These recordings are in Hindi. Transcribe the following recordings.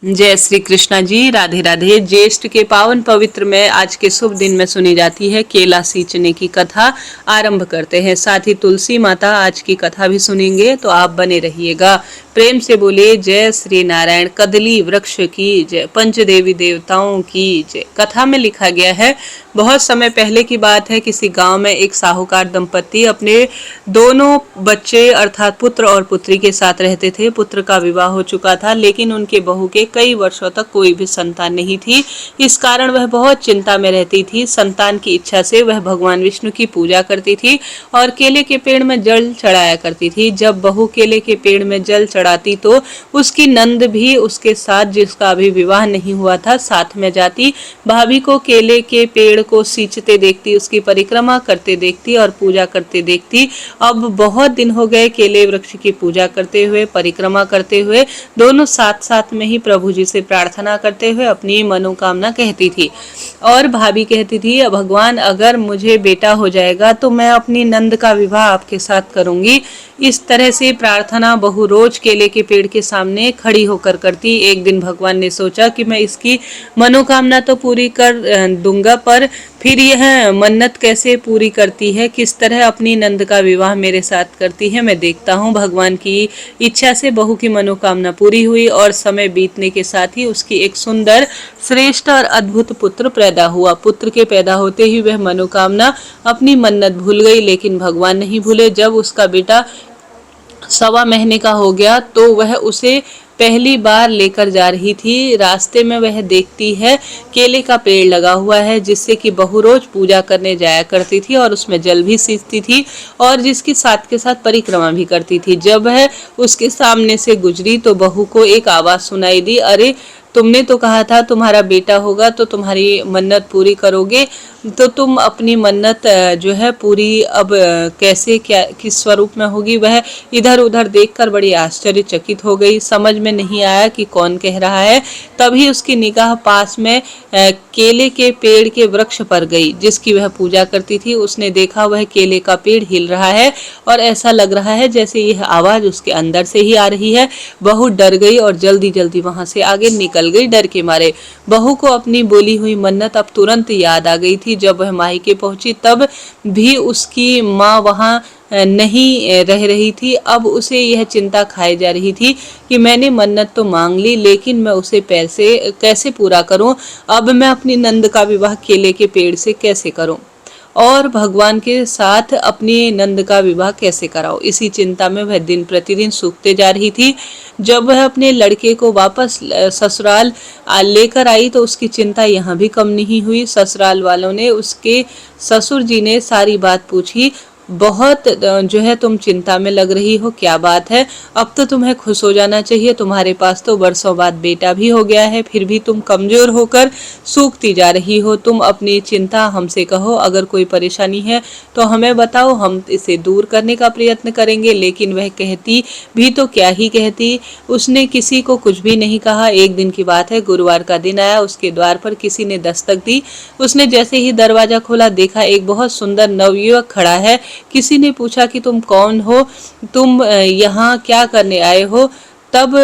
जय श्री कृष्णा जी। राधे राधे। ज्येष्ठ के पावन पवित्र में आज के शुभ दिन में सुनी जाती है केला सींचने की कथा। आरंभ करते हैं। साथ ही तुलसी माता आज की कथा भी सुनेंगे, तो आप बने रहिएगा। प्रेम से बोले जय श्री नारायण। कदली वृक्ष की जय, पंचदेवी देवताओं की जय। कथा में लिखा गया है, बहुत समय पहले की बात है। किसी गांव में एक साहूकार दंपति अपने दोनों बच्चे अर्थात पुत्र और पुत्री के साथ रहते थे। पुत्र का विवाह हो चुका था, लेकिन उनके बहू के कई वर्षों तक कोई भी संतान नहीं थी। इस कारण वह बहुत चिंता में रहती थी। संतान की इच्छा से वह भगवान विष्णु की पूजा करती थी और केले के पेड़ में जल चढ़ाया करती थी। जब बहू केले के पेड़ में जल चढ़ाती तो उसकी नंद भी उसके साथ, जिसका अभी विवाह नहीं हुआ था, साथ में जाती। भाभी को केले के पेड़ को सींचते देखती, उसकी परिक्रमा करते देखती और पूजा करते देखती। अब बहुत दिन हो गए केले वृक्ष की पूजा करते हुए, परिक्रमा करते हुए। दोनों साथ साथ में ही प्रभु जी से प्रार्थना करते हुए अपनी मनोकामना कहती थी। और भाभी कहती थी, भगवान अगर मुझे बेटा हो जाएगा तो मैं अपनी नंद का विवाह आपके साथ करूंगी। इस तरह से प्रार्थना बहू रोज केले के पेड़ के सामने खड़ी होकर करती। एक दिन भगवान ने सोचा कि मैं इसकी मनोकामना तो पूरी कर दूंगा, पर फिर यह मन्नत कैसे पूरी करती है, किस तरह अपनी नंद का विवाह मेरे साथ करती है, मैं देखता हूँ। भगवान की इच्छा से बहू की मनोकामना पूरी हुई और समय बीतने के साथ ही उसकी एक सुंदर, श्रेष्ठ और अद्भुत पुत्र पैदा हुआ। पुत्र के पैदा होते ही वह मनोकामना, अपनी मन्नत भूल गई, लेकिन भगवान नहीं भूले। जब उसका बेटा 1.25 महीने का हो गया तो वह उसे पहली बार लेकर जा रही थी। रास्ते में वह देखती है केले का पेड़ लगा हुआ है, जिससे कि बहू रोज पूजा करने जाया करती थी और उसमें जल भी सींचती थी और जिसकी साथ के साथ परिक्रमा भी करती थी। जब वह उसके सामने से गुजरी तो बहू को एक आवाज सुनाई दी, अरे तुमने तो कहा था तुम्हारा बेटा होगा तो तुम्हारी मन्नत पूरी करोगे, तो तुम अपनी मन्नत जो है पूरी अब कैसे, क्या, किस स्वरूप में होगी। वह इधर उधर देखकर बड़ी आश्चर्यचकित हो गई। समझ में नहीं आया कि कौन कह रहा है। तभी उसकी निगाह पास में केले के पेड़ के वृक्ष पर गई, जिसकी वह पूजा करती थी। उसने देखा वह केले का पेड़ हिल रहा है और ऐसा लग रहा है जैसे यह आवाज उसके अंदर से ही आ रही है। बहू डर गई और जल्दी जल्दी वहां से आगे निकल गई डर के मारे। बहू को अपनी बोली हुई मन्नत अब तुरंत याद आ गई थी। जब वह मायके पहुंची तब भी उसकी माँ वहां नहीं रह रही थी। अब उसे यह चिंता खाई जा रही थी कि मैंने मन्नत तो मांग ली, लेकिन मैं उसे पैसे कैसे पूरा करूं। अब मैं अपनी नंद का विवाह केले के पेड़ से कैसे करूं और भगवान के साथ अपनी नंद का विवाह कैसे कराओ। इसी चिंता में वह दिन प्रतिदिन सूखते जा रही थी। जब वह अपने लड़के को वापस ससुराल लेकर आई तो उसकी चिंता यहाँ भी कम नहीं हुई। ससुराल वालों ने, उसके ससुर जी ने सारी बात पूछी। बहुत जो है तुम चिंता में लग रही हो, क्या बात है? अब तो तुम्हें खुश हो जाना चाहिए, तुम्हारे पास तो वर्षों बाद बेटा भी हो गया है, फिर भी तुम कमजोर होकर सूखती जा रही हो। तुम अपनी चिंता हमसे कहो, अगर कोई परेशानी है तो हमें बताओ, हम इसे दूर करने का प्रयत्न करेंगे। लेकिन वह कहती भी तो क्या ही कहती, उसने किसी को कुछ भी नहीं कहा। एक दिन की बात है, गुरुवार का दिन आया, उसके द्वार पर किसी ने दस्तक दी। उसने जैसे ही दरवाजा खोला, देखा एक बहुत सुंदर नवयुवक खड़ा है। किसी ने पूछा कि तुम कौन हो, तुम यहाँ क्या करने आए हो? तब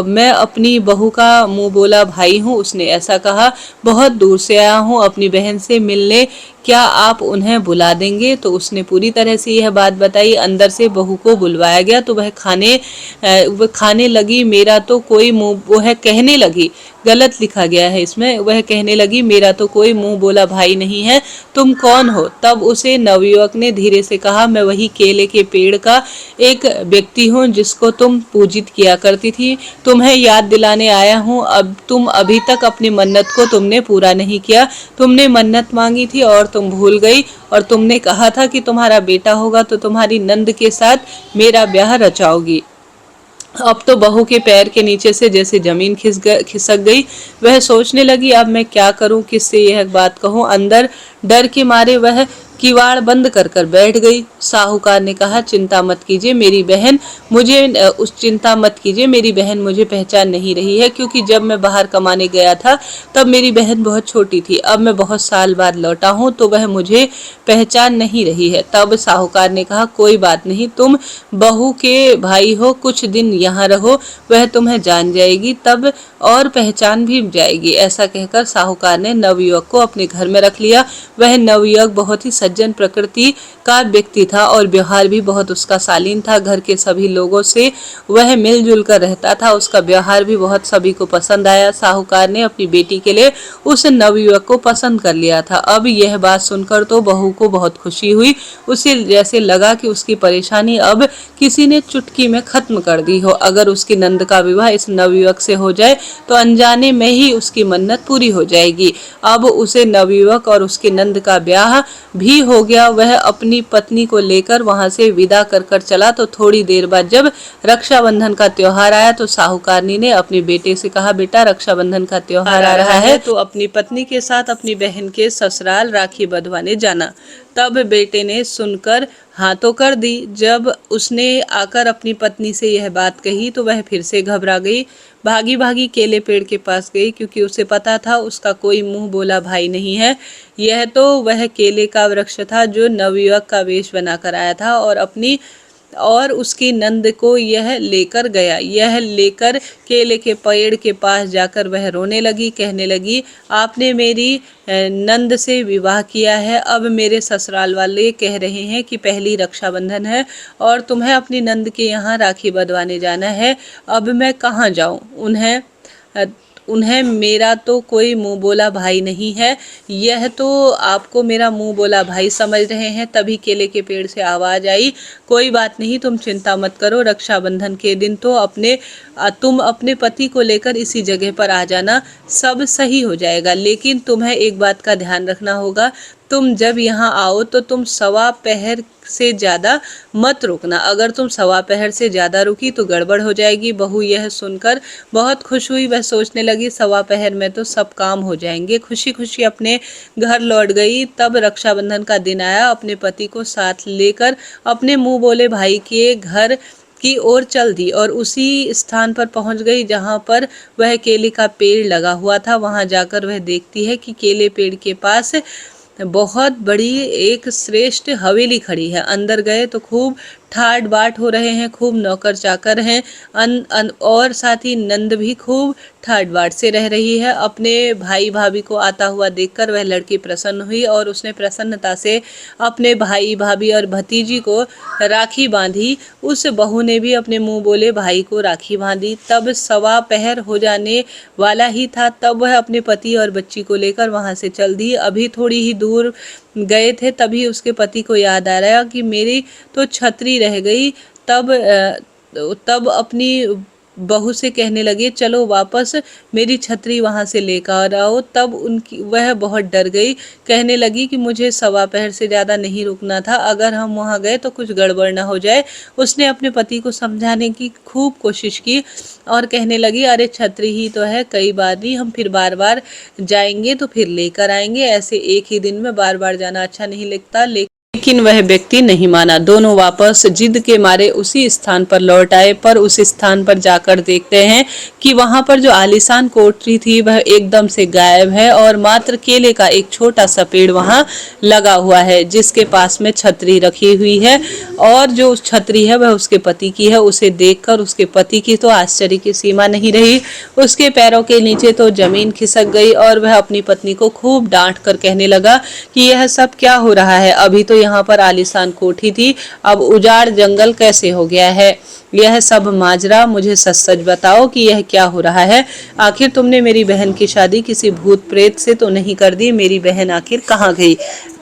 मैं अपनी बहू का मुंह बोला भाई हूँ। उसने ऐसा कहा, बहुत दूर से आया हूँ अपनी बहन से मिलने, क्या आप उन्हें बुला देंगे? तो उसने पूरी तरह से यह बात बताई। अंदर से बहू को बुलवाया गया तो वह खाने लगी। मेरा तो कोई मुंह, वो है कहने लगी, गलत लिखा गया है इसमें, वह कहने लगी मेरा तो कोई मुंह बोला भाई नहीं है, तुम कौन हो? तब उसे नवयुवक ने धीरे से कहा, मैं वही केले के पेड़ का एक व्यक्ति हूँ जिसको तुम पूजित किया करती थी, तुम्हें याद दिलाने आया हूँ। अब तुम अभी तक अपनी मन्नत को तुमने पूरा नहीं किया। तुमने मन्नत मांगी थी और तुम भूल गई, और तुमने कहा था कि तुम्हारा बेटा होगा तो तुम्हारी नंद के साथ मेरा ब्याह रचाओगी। अब तो बहू के पैर के नीचे से जैसे जमीन खिसक गई। वह सोचने लगी, अब मैं क्या करूं, किससे यह बात कहूं। अंदर डर के मारे वह किवाड़ बंद कर कर बैठ गई। साहूकार ने कहा, चिंता मत कीजिए मेरी बहन, मेरी बहन मुझे पहचान नहीं रही है, क्योंकि जब मैं बाहर कमाने गया था तब मेरी बहन बहुत छोटी थी। अब मैं बहुत साल बाद लौटा हूँ तो वह मुझे पहचान नहीं रही है। तब साहूकार ने कहा, कोई बात नहीं, तुम बहू के भाई हो, कुछ दिन यहाँ रहो, वह तुम्हें जान जाएगी तब और पहचान भी जाएगी। ऐसा कहकर साहूकार ने नवयुवक को अपने घर में रख लिया। वह नवयुवक बहुत ही सज्जन प्रकृति का व्यक्ति था और व्यवहार भी बहुत उसका शालीन था। घर के सभी लोगों से वह मिलजुल कर रहता था। उसका व्यवहार भी बहुत सभी को पसंद आया। साहूकार ने अपनी बेटी के लिए उस नवयुवक को पसंद कर लिया था। अब यह बात सुनकर तो बहू को बहुत खुशी हुई। उसे जैसे लगा कि उसकी परेशानी अब किसी ने चुटकी में खत्म कर दी हो। अगर उसकी नंद का विवाह इस नवयुवक से हो जाए तो अनजाने में ही उसकी मन्नत पूरी हो जाएगी। अब उसे नवयुवक और उसके नंद का ब्याह भी हो गया। वह अपनी पत्नी को लेकर वहां से विदा कर कर चला। तो थोड़ी देर बाद जब रक्षाबंधन का त्योहार आया तो साहूकारनी ने अपने बेटे से कहा, बेटा रक्षाबंधन का त्योहार आ रहा है तो अपनी पत्नी के साथ अपनी बहन के ससुराल राखी बंधवाने जाना। तब बेटे ने सुनकर हाँ तो कर दी। जब उसने आकर अपनी पत्नी से यह बात कही तो वह फिर से घबरा गई। भागी भागी केले पेड़ के पास गई, क्योंकि उसे पता था उसका कोई मुंह बोला भाई नहीं है। यह तो वह केले का वृक्ष था जो नवयुवक का वेश बनाकर आया था और उसकी नंद को यह लेकर गया। यह लेकर केले के पेड़ के पास जाकर वह रोने लगी, कहने लगी, आपने मेरी नंद से विवाह किया है। अब मेरे ससुराल वाले कह रहे हैं कि पहली रक्षाबंधन है और तुम्हें अपनी नंद के यहाँ राखी बंधवाने जाना है। अब मैं कहाँ जाऊँ? उन्हें मेरा तो कोई मुंह बोला भाई नहीं है। यह तो आपको मेरा मुंह बोला भाई समझ रहे हैं। तभी केले के पेड़ से आवाज आई, कोई बात नहीं, तुम चिंता मत करो। रक्षाबंधन के दिन तो तुम अपने पति को लेकर इसी जगह पर आ जाना, सब सही हो जाएगा। लेकिन तुम्हें एक बात का ध्यान रखना होगा, तुम जब यहाँ आओ तो तुम सवा पहर से ज़्यादा मत रुकना। अगर तुम सवा पहर से ज़्यादा रुकी तो गड़बड़ हो जाएगी। बहू यह सुनकर बहुत खुश हुई। वह सोचने लगी, सवा पहर में तो सब काम हो जाएंगे। खुशी खुशी अपने घर लौट गई। तब रक्षाबंधन का दिन आया। अपने पति को साथ लेकर अपने मुंह बोले भाई के घर की ओर चल दी और उसी स्थान पर पहुंच गई जहां पर वह केले का पेड़ लगा हुआ था। वहां जाकर वह देखती है कि केले पेड़ के पास बहुत बड़ी एक श्रेष्ठ हवेली खड़ी है। अंदर गए तो खूब ठाट बाट हो रहे हैं, खूब नौकर चाकर हैं और साथ ही नंद भी खूब ठाट बाट से रह रही है। अपने भाई भाभी को आता हुआ देखकर वह लड़की प्रसन्न हुई और उसने प्रसन्नता से अपने भाई भाभी और भतीजी को राखी बांधी। उस बहू ने भी अपने मुंह बोले भाई को राखी बांधी। तब सवा पहर हो जाने वाला ही था। तब वह अपने पति और बच्ची को लेकर वहां से चल दी। अभी थोड़ी ही दूर गए थे तभी उसके पति को याद आ रहा कि मेरी तो छतरी रह गई। तब अपनी बहू से कहने लगे, चलो वापस मेरी छतरी वहां से लेकर आओ। तब वह बहुत डर गई, कहने लगी कि मुझे सवा पहर से ज़्यादा नहीं रुकना था, अगर हम वहां गए तो कुछ गड़बड़ ना हो जाए। उसने अपने पति को समझाने की खूब कोशिश की और कहने लगी, अरे छतरी ही तो है, कई बार नहीं, हम फिर बार बार जाएंगे तो फिर लेकर आएंगे। ऐसे एक ही दिन में बार बार जाना अच्छा नहीं लगता। लेकिन वह व्यक्ति नहीं माना। दोनों वापस जिद के मारे उसी स्थान पर लौट आए। पर उस स्थान पर जाकर देखते हैं कि वहां पर जो आलीशान कोठरी थी वह एकदम से गायब है और मात्र केले का एक छोटा सा पेड़ वहां लगा हुआ है, जिसके पास में छतरी रखी हुई है और जो छतरी है वह उसके पति की है। उसे देखकर उसके पति की तो आश्चर्य की सीमा नहीं रही। उसके पैरों के नीचे तो जमीन खिसक गई और वह अपनी पत्नी को खूब डांट कर कहने लगा कि यह सब क्या हो रहा है। अभी तो यहाँ पर आलीशान कोठी थी, अब उजाड़ जंगल कैसे हो गया है। यह सब माजरा मुझे सच सच बताओ कि यह क्या हो रहा है। आखिर तुमने मेरी बहन की शादी किसी भूत प्रेत से तो नहीं कर दी। मेरी बहन आखिर कहाँ गई।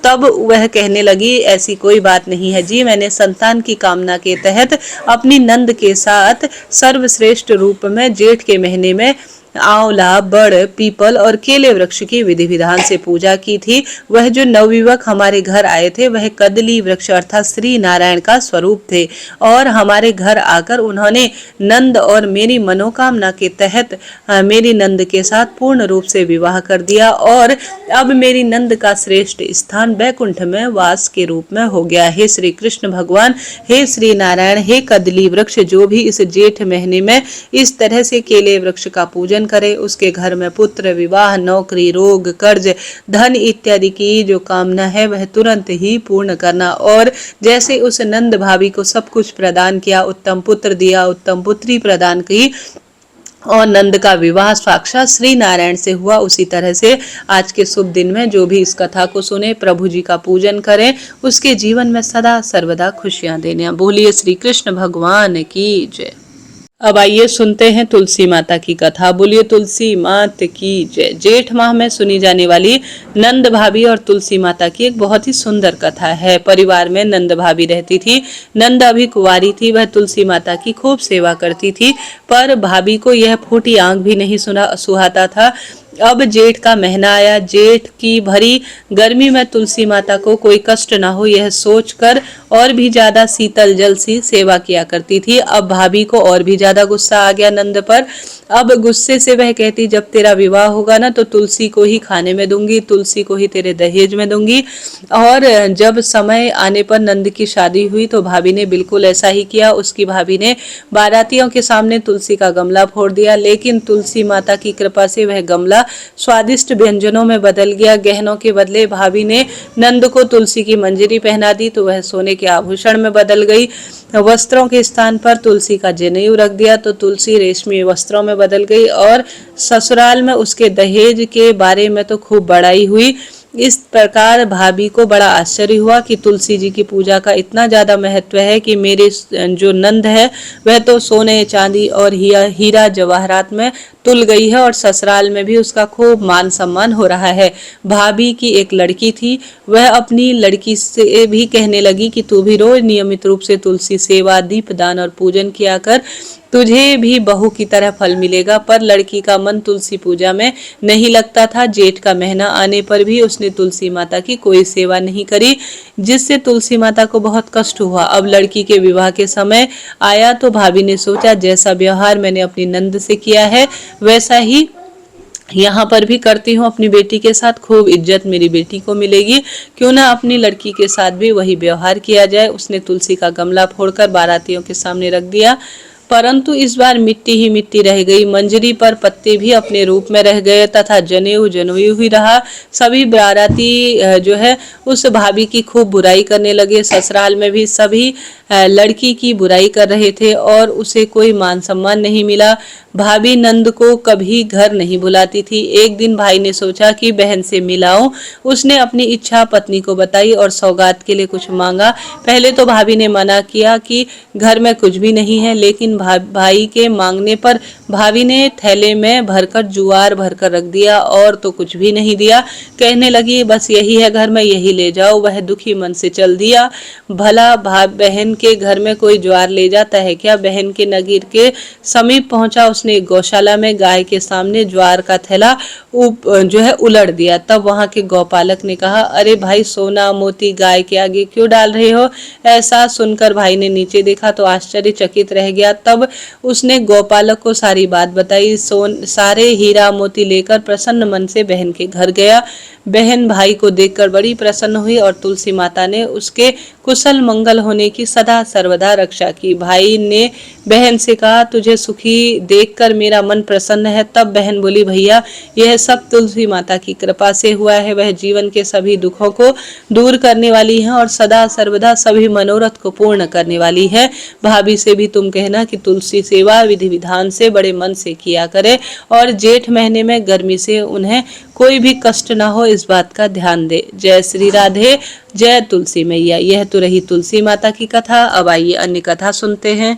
तब वह कहने लगी, ऐसी कोई बात नहीं है जी, मैंने संतान की कामना के तहत अपनी नंद के साथ सर्वश्रेष्ठ रूप में जेठ के महीने में आंवला, बड़, पीपल और केले वृक्ष की विधि विधान से पूजा की थी। वह जो नवयुवक हमारे घर आए थे वह कदली वृक्ष अर्थात श्री नारायण का स्वरूप थे और हमारे घर आकर उन्होंने नंद और मेरी मनोकामना के तहत मेरी नंद के साथ पूर्ण रूप से विवाह कर दिया और अब मेरी नंद का श्रेष्ठ स्थान बैकुंठ में वास के रूप में हो गया। हे श्री कृष्ण भगवान, हे श्री नारायण, हे कदली वृक्ष, जो भी इस जेठ महीने में इस तरह से केले वृक्ष का पूजन करे उसके घर में पुत्र, विवाह, नौकरी, रोग, कर्ज, धन इत्यादि की जो कामना है वह तुरंत ही पूर्ण करना। और जैसे उस नंद भाभी को सब कुछ प्रदान किया, उत्तम पुत्र दिया, उत्तम पुत्री प्रदान की और नंद का विवाह साक्षात श्री नारायण से हुआ, उसी तरह से आज के शुभ दिन में जो भी इस कथा को सुने, प्रभु जी का पूजन करें, उसके जीवन में सदा सर्वदा खुशियां देने। बोलिए श्री कृष्ण भगवान की जय। अब आइए सुनते हैं तुलसी माता की कथा। बोलिए तुलसी माता की जय। जेठ माह में सुनी जाने वाली नंद भाभी और तुलसी माता की एक बहुत ही सुंदर कथा है। परिवार में नंद भाभी रहती थी। नंद अभी कुंवारी थी। वह तुलसी माता की खूब सेवा करती थी, पर भाभी को यह फूटी आंख भी नहीं सुहाता था। अब जेठ का महीना आया। जेठ की भरी गर्मी में तुलसी माता को कोई कष्ट ना हो यह सोचकर और भी ज्यादा शीतल जल सी सेवा किया करती थी। अब भाभी को और भी ज्यादा गुस्सा आ गया नंद पर। अब गुस्से से वह कहती, जब तेरा विवाह होगा ना तो तुलसी को ही खाने में दूंगी, तुलसी को ही तेरे दहेज में दूंगी। और जब समय आने पर नंद की शादी हुई तो भाभी ने बिल्कुल ऐसा ही किया। उसकी भाभी ने बारातियों के सामने तुलसी का गमला फोड़ दिया, लेकिन तुलसी माता की कृपा से वह गमला स्वादिष्ट व्यंजनों में बदल गया। गहनों के बदले भाभी ने नंद को तुलसी की मंजरी पहना दी तो वह सोने के आभूषण में बदल गई। वस्त्रों के स्थान पर तुलसी का जनेऊ रख दिया तो तुलसी रेशमी वस्त्रों में बदल गई। और ससुराल में उसके दहेज के बारे में तो खूब बड़ाई हुई। इस प्रकार भाभी को बड़ा आश्चर्य हुआ कि तुलसी जी की पूजा का इतना ज्यादा महत्व है कि मेरे जो नंद है वह तो सोने, चांदी और हीरा जवाहरात में तुल गई है और ससुराल में भी उसका खूब मान सम्मान हो रहा है। भाभी की एक लड़की थी, वह अपनी लड़की से भी कहने लगी कि तू भी रोज नियमित रूप से तुलसी सेवा, दीपदान और पूजन किया कर, तुझे भी बहू की तरह फल मिलेगा। पर लड़की का मन तुलसी पूजा में नहीं लगता था। जेठ का महीना आने पर भी उसने तुलसी माता की कोई सेवा नहीं करी, जिससे तुलसी माता को बहुत कष्ट हुआ। अब लड़की के विवाह के समय आया तो भाभी ने सोचा, जैसा व्यवहार मैंने अपनी नंद से किया है वैसा ही यहाँ पर भी करती हूँ। अपनी बेटी के साथ खूब इज्जत मेरी बेटी को मिलेगी, क्यों ना अपनी लड़की के साथ भी वही व्यवहार किया जाए। उसने तुलसी का गमला फोड़कर बारातियों के सामने रख दिया, परंतु इस बार मिट्टी ही मिट्टी रह गई। मंजरी पर पत्ते भी अपने रूप में रह गए तथा जनेऊ जनेऊ ही रहा। सभी बाराती जो है उस भाभी की खूब बुराई करने लगे। ससुराल में भी सभी लड़की की बुराई कर रहे थे और उसे कोई मान सम्मान नहीं मिला। भाभी नंद को कभी घर नहीं बुलाती थी। एक दिन भाई ने सोचा कि बहन से मिलाऊं। उसने अपनी इच्छा पत्नी को बताई और सौगात के लिए कुछ मांगा। पहले तो भाभी ने मना किया कि घर में कुछ भी नहीं है, लेकिन भाई के मांगने पर भाभी ने थैले में भरकर जुआर भरकर रख दिया और तो कुछ भी नहीं दिया। कहने लगी, बस यही है घर में, यही ले जाओ। वह दुखी मन से चल दिया। भला बहन के घर में कोई ज्वार ले जाता है क्या? बहन के नगीर के समीप पहुंचा। उसने गौशाला में गाय के सामने ज्वार का थैला जो है उलट दिया। तब वहां के गौपालक ने कहा, अरे भाई, सोना मोती गाय के आगे क्यों डाल रहे हो? ऐसा सुनकर भाई ने नीचे देखा तो आश्चर्यचकित रह गया। तब उसने गौपालक को सारी बात बताई। सारे हीरा मोती लेकर प्रसन्न मन से बहन के घर गया। बहन भाई को देखकर बड़ी प्रसन्न हुई और तुलसी माता ने उसके कुशल मंगल होने की सदा सर्वदा रक्षा की। भाई ने बहन से कहा, तुझे सुखी देखकर मेरा मन प्रसन्न है। तब बहन बोली, भैया, यह सब तुलसी माता की कृपा से हुआ है। वह जीवन के सभी दुखों को दूर करने वाली है और सदा सर्वदा सभी मनोरथ को पूर्ण करने वाली है। भाभी से भी तुम कहना कि तुलसी सेवा विधि विधान से बड़े मन से किया करे और जेठ महीने में गर्मी से उन्हें कोई भी कष्ट ना हो, इस बात का ध्यान दे। जय श्री राधे, जय तुलसी मैया। यह तो रही तुलसी माता की कथा। अब आइए अन्य कथा सुनते हैं।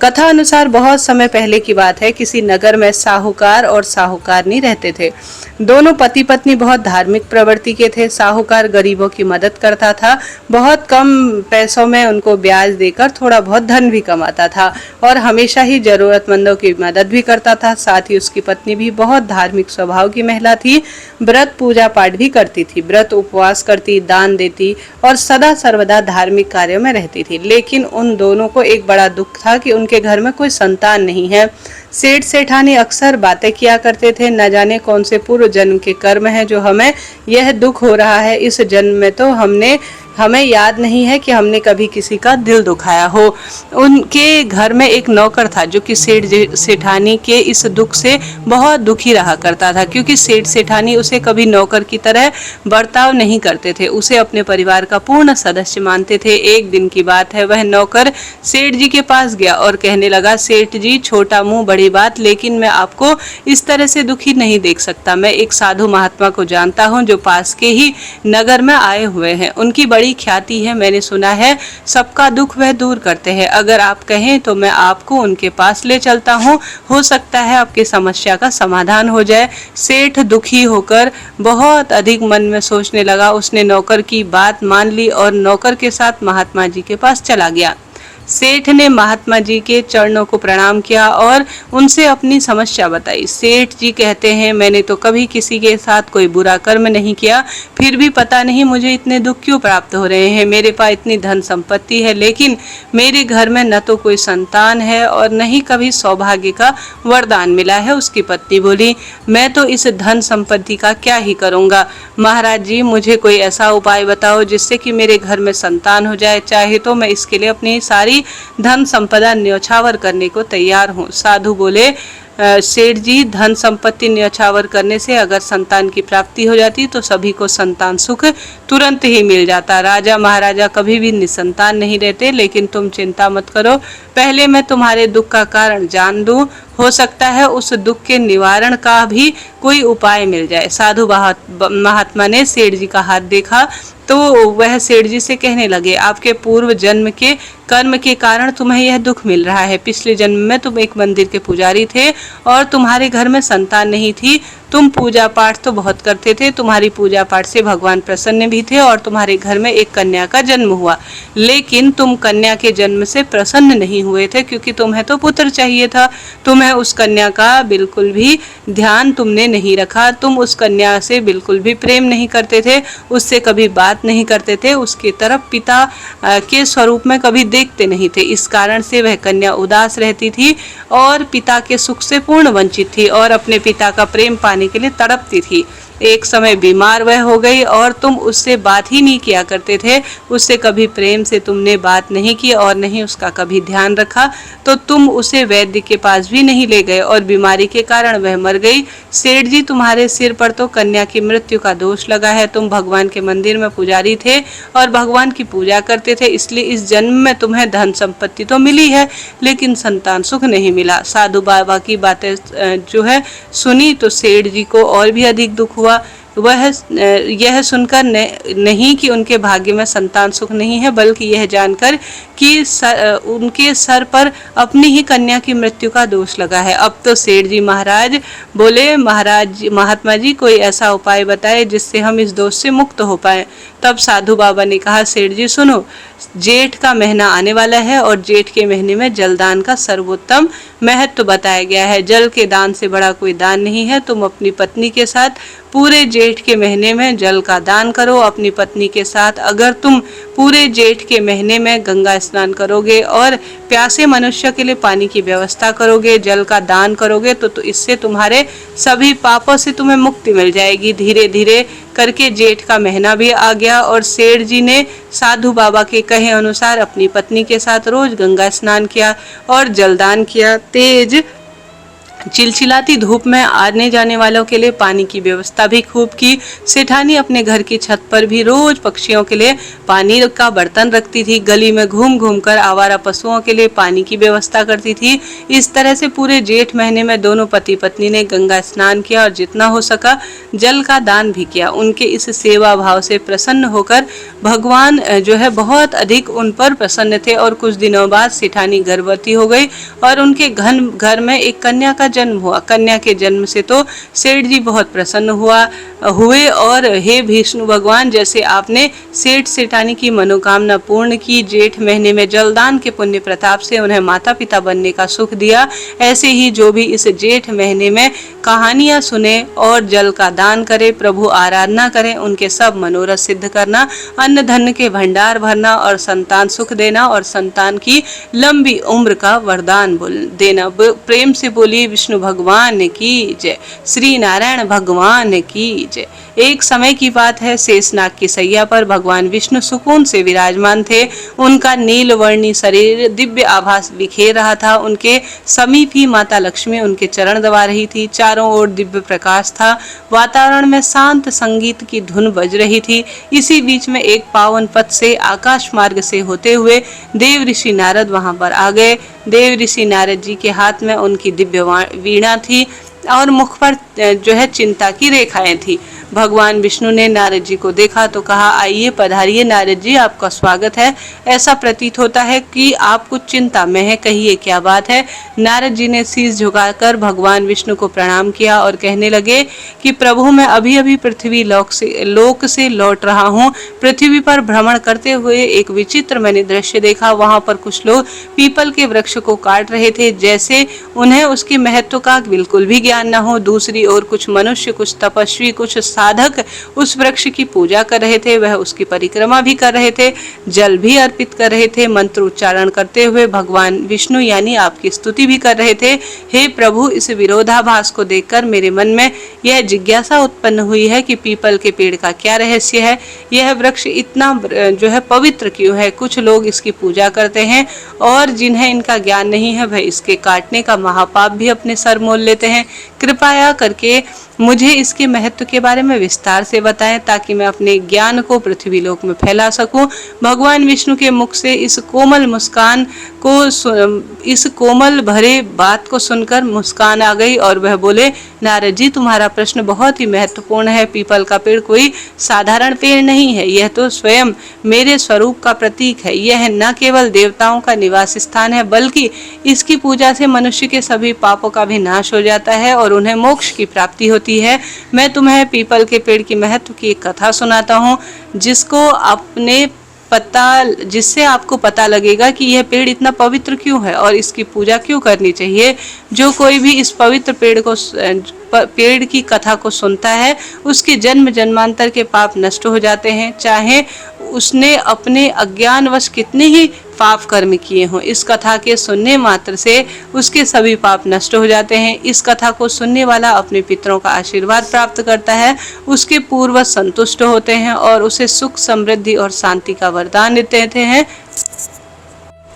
कथा अनुसार बहुत समय पहले की बात है, किसी नगर में साहूकार और साहूकारनी रहते थे। दोनों पति पत्नी बहुत धार्मिक प्रवृत्ति के थे। साहूकार गरीबों की मदद करता था, बहुत कम पैसों में उनको ब्याज देकर थोड़ा बहुत धन भी कमाता था और हमेशा ही जरूरतमंदों की मदद भी करता था। साथ ही उसकी पत्नी भी बहुत धार्मिक स्वभाव की महिला थी, व्रत पूजा पाठ भी करती थी, व्रत उपवास करती, दान देती और सदा सर्वदा धार्मिक कार्यों में रहती थी। लेकिन उन दोनों को एक बड़ा दुख था कि उनके घर में कोई संतान नहीं है। सेठ सेठानी अक्सर बातें किया करते थे, न जाने कौन से पूर्व जन्म के कर्म है जो हमें यह दुख हो रहा है। इस जन्म में तो हमें याद नहीं है कि हमने कभी किसी का दिल दुखाया हो। उनके घर में एक नौकर था जो कि सेठ सेठानी के इस दुख से बहुत दुखी रहा करता था, क्योंकि सेठ सेठानी उसे कभी नौकर की तरह बर्ताव नहीं करते थे, उसे अपने परिवार का पूर्ण सदस्य मानते थे। एक दिन की बात है, वह नौकर सेठ जी के पास गया और कहने लगा, सेठ जी, छोटा मुंह बड़ी बात, लेकिन मैं आपको इस तरह से दुखी नहीं देख सकता। मैं एक साधु महात्मा को जानता हूँ जो पास के ही नगर में आए हुए हैं। उनकी बड़ी ख्याति है, मैंने सुना है सबका दुख वह दूर करते हैं। अगर आप कहें तो मैं आपको उनके पास ले चलता हूँ, हो सकता है आपकी समस्या का समाधान हो जाए। सेठ दुखी होकर बहुत अधिक मन में सोचने लगा। उसने नौकर की बात मान ली और नौकर के साथ महात्मा जी के पास चला गया। सेठ ने महात्मा जी के चरणों को प्रणाम किया और उनसे अपनी समस्या बताई। सेठ जी कहते हैं, मैंने तो कभी किसी के साथ कोई बुरा कर्म नहीं किया, फिर भी पता नहीं मुझे इतने दुख क्यों प्राप्त हो रहे हैं। मेरे पास इतनी धन संपत्ति है, लेकिन मेरे घर में न तो कोई संतान है और न ही कभी सौभाग्य का वरदान मिला है। उसकी पत्नी बोली, मैं तो इस धन संपत्ति का क्या ही करूँगा। महाराज जी, मुझे कोई ऐसा उपाय बताओ जिससे कि मेरे घर में संतान हो जाए। चाहे तो मैं इसके लिए अपनी सारी धन संपदा न्योछावर करने को तैयार हूँ। साधु बोले, सेठ जी, धन संपत्ति न्योछावर करने से अगर संतान की प्राप्ति हो जाती तो सभी को संतान सुख तुरंत ही मिल जाता। राजा महाराजा कभी भी निसंतान नहीं रहते। लेकिन तुम चिंता मत करो, पहले मैं तुम्हारे दुख का कारण जान लूं, हो सकता है उस दुख के निवारण का भी कोई उपाय मिल जाए। साधु महात्मा ने सेठ जी का हाथ देखा तो वह सेठ जी से कहने लगे, आपके पूर्व जन्म के कर्म के कारण तुम्हें यह दुख मिल रहा है। पिछले जन्म में तुम एक मंदिर के पुजारी थे और तुम्हारे घर में संतान नहीं थी। तुम पूजा पाठ तो बहुत करते थे, तुम्हारी पूजा पाठ से भगवान प्रसन्न भी थे और तुम्हारे घर में एक कन्या का जन्म हुआ। लेकिन तुम कन्या के जन्म से प्रसन्न नहीं हुए थे, क्योंकि तुम्हें तो पुत्र चाहिए था। तुम्हें उस कन्या का बिल्कुल भी ध्यान तुमने नहीं रखा। तुम उस कन्या से बिल्कुल भी प्रेम नहीं करते थे, उससे कभी बात नहीं करते थे, उसकी तरफ पिता के स्वरूप में कभी देखते नहीं थे। इस कारण से वह कन्या उदास रहती थी और पिता के सुख से पूर्ण वंचित थी और अपने पिता का प्रेम पाने के लिए तड़पती थी। एक समय बीमार वह हो गई और तुम उससे बात ही नहीं किया करते थे। उससे कभी प्रेम से तुमने बात नहीं की और नहीं उसका कभी ध्यान रखा, तो तुम उसे वैद्य के पास भी नहीं ले गए और बीमारी के कारण वह मर गई। सेठ जी, तुम्हारे सिर पर तो कन्या की मृत्यु का दोष लगा है। तुम भगवान के मंदिर में पुजारी थे और भगवान की पूजा करते थे, इसलिए इस जन्म में तुम्हें धन संपत्ति तो मिली है, लेकिन संतान सुख नहीं मिला। साधु बाबा की बातें जो है सुनी तो सेठ जी को और भी अधिक दुख हुआ। वह यह सुनकर नहीं कि उनके भाग्य में संतान सुख नहीं है, बल्कि यह जानकर कि उनके सर पर अपनी ही कन्या की मृत्यु का दोष लगा है। अब तो सेठ जी महाराज बोले, महात्मा जी, कोई ऐसा उपाय बताए जिससे हम इस दोष से मुक्त हो पाए। तब साधु बाबा ने कहा, सेठ जी सुनो, जेठ का महीना आने वाला है और जेठ के महीने में जलदान का सर्वोत्तम महत्व बताया गया है। जल के दान से बड़ा कोई दान नहीं है। तुम अपनी पत्नी के साथ पूरे जेठ के महीने में जल का दान करो। अपनी पत्नी के साथ अगर तुम पूरे जेठ के महीने में गंगा स्नान करोगे और प्यासे मनुष्य के लिए पानी की व्यवस्था करोगे, जल का दान करोगे, तो इससे तुम्हारे सभी पापों से तुम्हें मुक्ति मिल जाएगी। धीरे धीरे करके जेठ का महीना भी आ गया और सेठ जी ने साधु बाबा के कहे अनुसार अपनी पत्नी के साथ रोज गंगा स्नान किया और जलदान किया। तेज चिलचिलाती धूप में आने जाने वालों के लिए पानी की व्यवस्था भी खूब की। सेठानी अपने घर की छत पर भी रोज पक्षियों के लिए पानी का बर्तन रखती थी। गली में घूम घूम कर आवारा पशुओं के लिए पानी की व्यवस्था करती थी। इस तरह से पूरे जेठ महीने में दोनों पति पत्नी ने गंगा स्नान किया और जितना हो सका जल का दान भी किया। उनके इस सेवा भाव से प्रसन्न होकर भगवान जो है बहुत अधिक उन पर प्रसन्न थे और कुछ दिनों बाद सेठानी गर्भवती हो गई और उनके घर में एक कन्या का जन्म हुआ। कन्या के जन्म से तो सेठ जी बहुत प्रसन्न हुए और हे विष्णु भगवान, जैसे आपने सेठ सेठानी की मनोकामना पूर्ण की, जेठ महीने में जलदान के पुण्य प्रताप से उन्हें माता पिता बनने का सुख दिया, ऐसे ही जो भी इस जेठ महीने में कहानियां सुने और जल का दान करे, प्रभु आराधना करें, उनके सब मनोरथ सिद्ध करना, अन्न धन के भंडार भरना और संतान सुख देना और संतान की लंबी उम्र का वरदान देना। प्रेम से बोलिए विष्णु भगवान की जय, श्री नारायण भगवान की जय। एक समय की बात है, शेषनाग की सैया पर भगवान विष्णु सुकून से विराजमान थे। उनका नीलवर्णी शरीर दिव्य आभास बिखेर रहा था। उनके समीप ही माता लक्ष्मी उनके चरण दबा रही थी। चारों ओर दिव्य प्रकाश था। वातावरण में शांत संगीत की धुन बज रही थी। इसी बीच में एक पावन पथ से आकाश मार्ग से होते हुए देव ऋषि नारद वहां पर आ गए। देव ऋषि नारद जी के हाथ में उनकी दिव्य वीणा थी और मुख पर जो है चिंता की रेखाएं थी। भगवान विष्णु ने नारद जी को देखा तो कहा, आइए पधारिए नारद जी, आपका स्वागत है। ऐसा प्रतीत होता है कि आप कुछ चिंता में है, कहिए क्या बात है। नारद जी ने शीश झुकाकर भगवान विष्णु को प्रणाम किया और कहने लगे कि प्रभु, मैं अभी अभी पृथ्वी लोक से लौट रहा हूँ। पृथ्वी पर भ्रमण करते हुए एक विचित्र मैंने दृश्य देखा। वहां पर कुछ लोग पीपल के वृक्ष को काट रहे थे, जैसे उन्हें उसके महत्व का बिल्कुल भी ज्ञान न हो। दूसरी ओर कुछ मनुष्य, कुछ तपस्वी, कुछ साधक उस वृक्ष की पूजा कर रहे थे। वह उसकी परिक्रमा भी कर रहे थे, जल भी अर्पित कर रहे थे, मंत्र उच्चारण करते हुए भगवान विष्णु यानी आपकी स्तुति भी कर रहे थे। हे प्रभु, इस विरोधाभास को देखकर मेरे मन में यह जिज्ञासा उत्पन्न हुई है कि पीपल के पेड़ का क्या रहस्य है। यह वृक्ष इतना जो है पवित्र क्यों है। कुछ लोग इसकी पूजा करते हैं और जिन्हें इनका ज्ञान नहीं है वह इसके काटने का महापाप भी अपने सर मोल लेते हैं। कृपया करके मुझे इसके महत्व के बारे में विस्तार से बताएं ताकि मैं अपने ज्ञान को पृथ्वी लोक में फैला सकूं। भगवान विष्णु के मुख से इस कोमल भरे बात को सुनकर मुस्कान आ गई और वह बोले, नारद जी, तुम्हारा प्रश्न बहुत ही महत्वपूर्ण है। पीपल का पेड़ कोई साधारण पेड़ नहीं है, यह तो स्वयं मेरे स्वरूप का प्रतीक है। यह न केवल देवताओं का निवास स्थान है बल्कि इसकी पूजा से मनुष्य के सभी पापों का भी नाश हो जाता है और उन्हें मोक्ष की प्राप्ति होती है। मैं तुम्हें पीपल के पेड़ की महत्व की एक कथा सुनाता हूँ जिससे आपको पता लगेगा कि यह पेड़ इतना पवित्र क्यों है और इसकी पूजा क्यों करनी चाहिए। जो कोई भी इस पवित्र पेड़ की कथा को सुनता है उसके जन्म जन्मांतर के पाप नष्ट हो जाते हैं, चाहे उसने अपने अज्ञानवश कितने ही पाप कर्म किए हों। इस कथा के सुनने मात्र से उसके सभी पाप नष्ट हो जाते हैं। इस कथा को सुनने वाला अपने पितरों का आशीर्वाद प्राप्त करता है, उसके पूर्वज संतुष्ट होते हैं और उसे सुख, समृद्धि और शांति का वरदान देते हैं।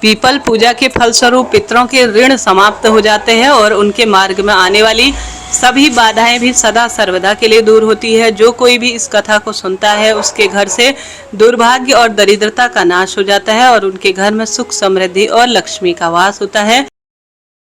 पीपल पूजा के फलस्वरूप पितरों के ऋण समाप्त हो जाते हैं और उनके मार्ग में आने वाली सभी बाधाएं भी सदा सर्वदा के लिए दूर होती है। जो कोई भी इस कथा को सुनता है उसके घर से दुर्भाग्य और दरिद्रता का नाश हो जाता है और उनके घर में सुख, समृद्धि और लक्ष्मी का वास होता है।